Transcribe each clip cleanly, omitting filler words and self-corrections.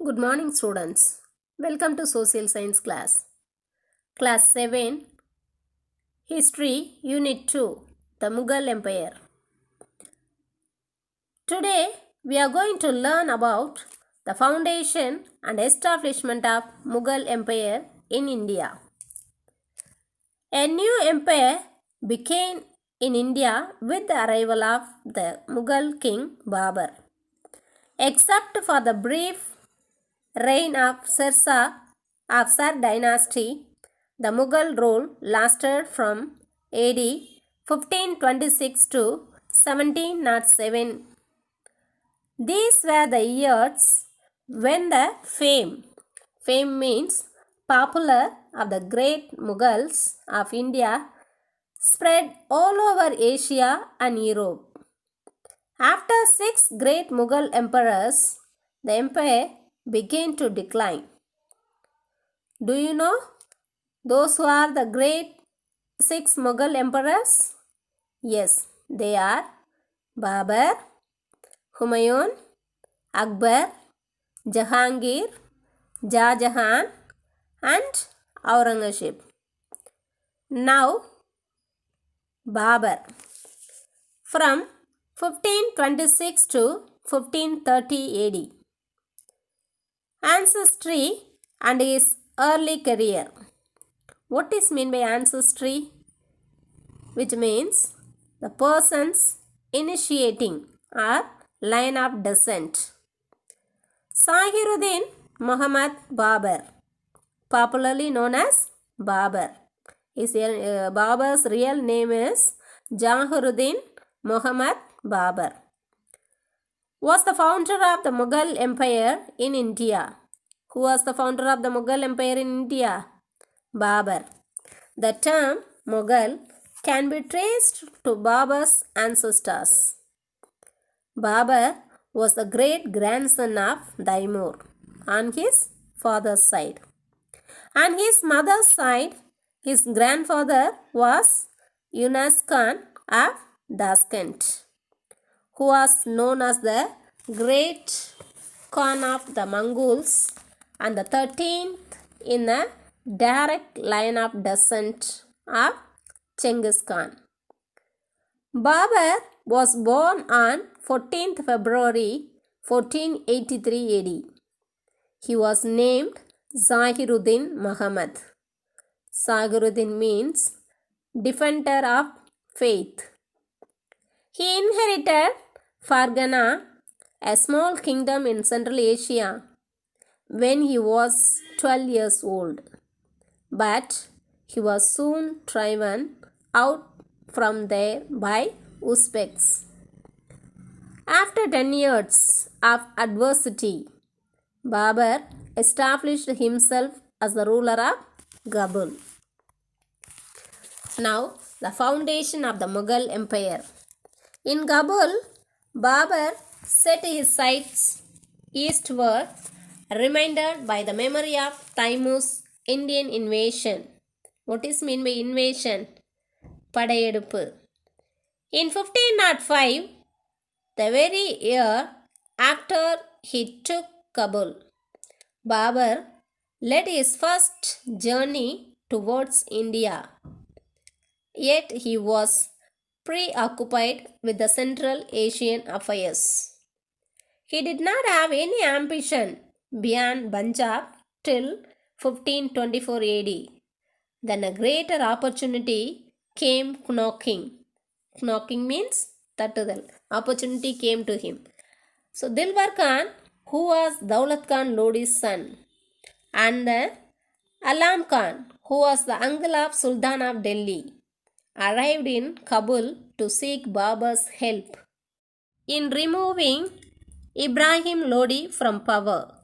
Good morning, students. Welcome to Social Science class. Class 7, History, Unit 2, the Mughal Empire. Today, we are going to learn about the foundation and establishment of Mughal Empire in India. A new empire began in India with the arrival of the Mughal king Babur. Except for the brief reign of Sir dynasty, the Mughal rule lasted from AD 1526 to 1707. These were the years when the fame means popular of the great Mughals of India spread all over Asia and Europe. After 6 great Mughal emperors, the empire began to decline. Do you know those who are the great 6 Mughal emperors? Yes, they are Babur, Humayun, Akbar, Jahangir, Shah Jahan and Aurangzeb. Now, Babur. From 1526 to 1530 AD. Ancestry and his early career. What is meant by ancestry? Which means the persons initiating or line of descent. Zahiruddin Muhammad Babur, popularly known as Babur. Babur's real name is Zahiruddin Muhammad Babur. Was the founder of the Mughal Empire in India. Who was the founder of the Mughal Empire in India? Babur. The term Mughal can be traced to Babur's ancestors. Babur was the great grandson of Taimur on his father's side. On his mother's side, his grandfather was Yunus Khan of Tashkent, who was known as the Great Khan of the Mongols and the 13th in the direct line of descent of Genghis Khan. Babur was born on 14th February 1483 AD. He was named Zahiruddin Muhammad. Zahiruddin means defender of faith. He inherited Fargana, a small kingdom in Central Asia, when he was 12 years old. But he was soon driven out from there by Uzbeks. After 10 years of adversity, Babur established himself as the ruler of Kabul. Now, the foundation of the Mughal Empire. In Kabul, Babur set his sights eastward, reminded by the memory of Taimur's Indian invasion. What is meant by invasion? Padayeduppu. In 1505, the very year after he took Kabul, Babur led his first journey towards India. Yet he was preoccupied with the Central Asian affairs. He did not have any ambition beyond Punjab till 1524 AD. Then a greater opportunity came knocking. Knocking means tattudal. Opportunity came to him. So Dilbar Khan, who was Daulat Khan Lodi's son, and the Alam Khan, who was the uncle of Sultan of Delhi, arrived in Kabul to seek Babur's help in removing Ibrahim Lodi from power.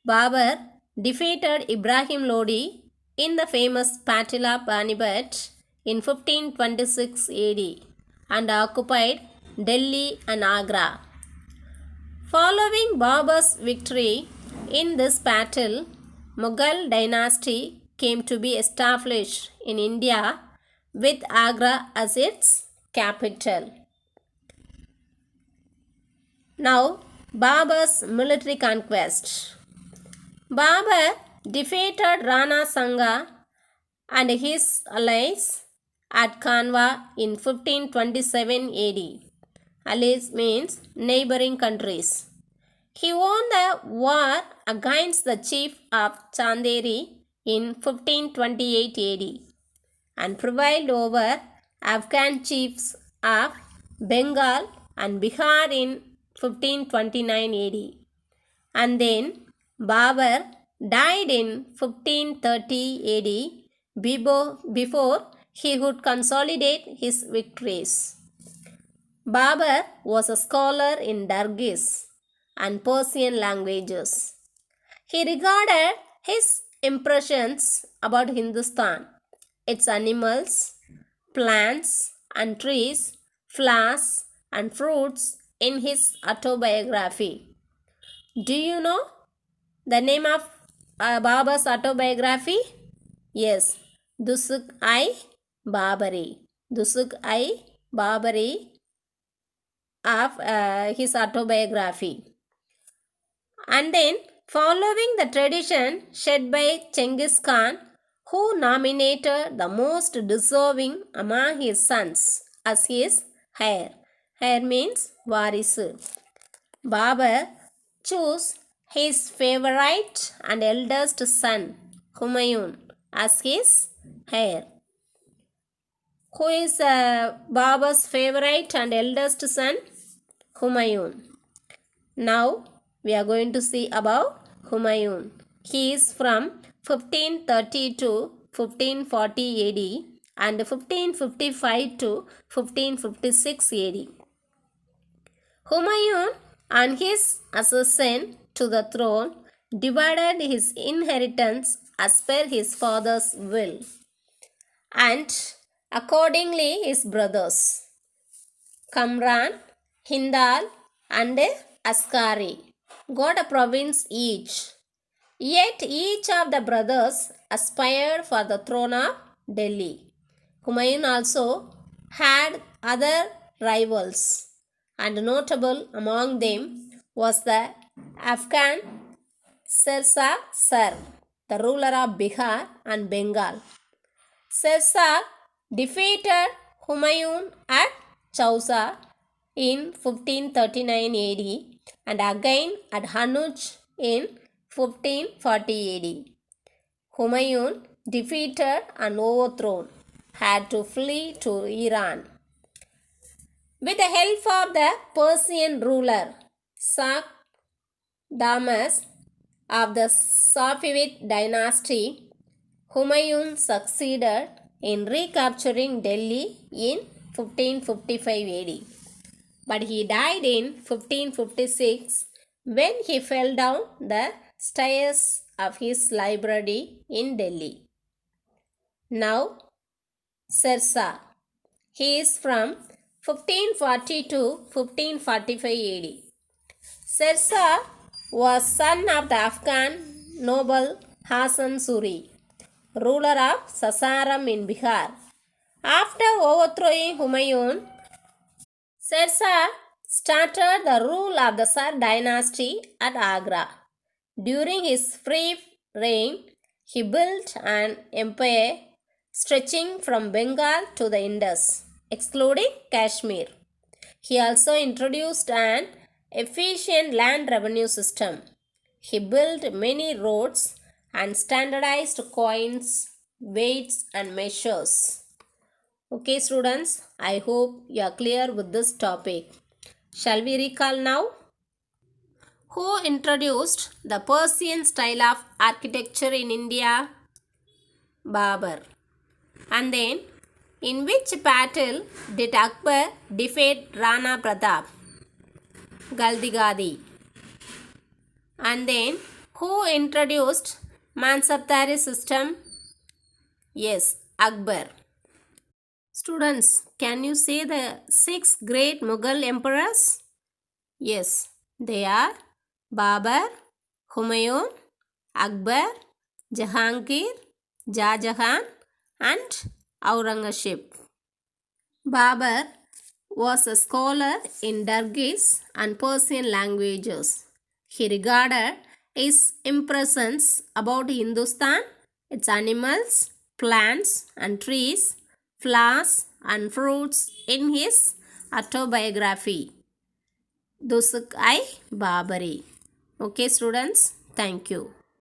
Babur defeated Ibrahim Lodi in the famous Battle of Panipat in 1526 AD and occupied Delhi and Agra. Following Babur's victory in this battle, Mughal dynasty came to be established in India with Agra as its capital. Now, Babur's military conquest. Babur defeated Rana Sanga and his allies at Kanwa in 1527 AD. Allies means neighboring countries. He won the war against the chief of Chanderi in 1528 AD and prevailed over Afghan chiefs of Bengal and Bihar in 1529 AD. And then Babur died in 1530 AD before he could consolidate his victories. Babur was a scholar in Dargis and Persian languages. He regarded his impressions about Hindustan, its animals, plants and trees, flowers and fruits in his autobiography. Do you know the name of Babur's autobiography? Yes, Dusuk-i Babari. Dusuk-i Babari of his autobiography. And then, following the tradition set by Chengiz Khan, who nominated the most deserving among his sons as his heir. Heir means varisu. Babur chose his favorite and eldest son, Humayun, as his heir. Who is Babur's favorite and eldest son? Humayun. Now we are going to see about Humayun. He is from 1530 to 1540 AD and 1555 to 1556 AD. Humayun and his accession to the throne divided his inheritance as per his father's will, and accordingly his brothers Kamran, Hindal and Askari got a province each. Yet each of the brothers aspired for the throne of Delhi. Humayun also had other rivals, and notable among them was the Afghan Sirsa Sar, the ruler of Bihar and Bengal. Sirsa defeated Humayun at Chausa in 1539 AD and again at Hanuj in 1540 AD. Humayun, defeated and overthrown, had to flee to Iran. With the help of the Persian ruler Shah Damas of the Safavid dynasty, Humayun succeeded in recapturing Delhi in 1555 AD. But he died in 1556 when he fell down the stairs of his library in Delhi. Now, Sirsa. He is from 1540 to 1545 AD. Sirsa was son of the Afghan noble Hasan Suri, ruler of Sasaram in Bihar. After overthrowing Humayun, Sirsa started the rule of the Sar dynasty at Agra. During his brief reign, he built an empire stretching from Bengal to the Indus, excluding Kashmir. He also introduced an efficient land revenue system. He built many roads and standardized coins, weights and measures. Okay students, I hope you are clear with this topic. Shall we recall now? Who introduced the Persian style of architecture in India? Babur. And then, in which battle did Akbar defeat Rana Pratap? Galdigadi. And then, who introduced Mansabdari system? Yes, Akbar. Students, can you say the 6 great Mughal emperors? Yes, they are Babur, Humayun, Akbar, Jahangir, Shah Jahan and Aurangzeb. Babur was a scholar in Turkish and Persian languages. He regarded his impressions about Hindustan, its animals, plants and trees, flowers and fruits in his autobiography, Dusuk-i Babari. Okay students, thank you.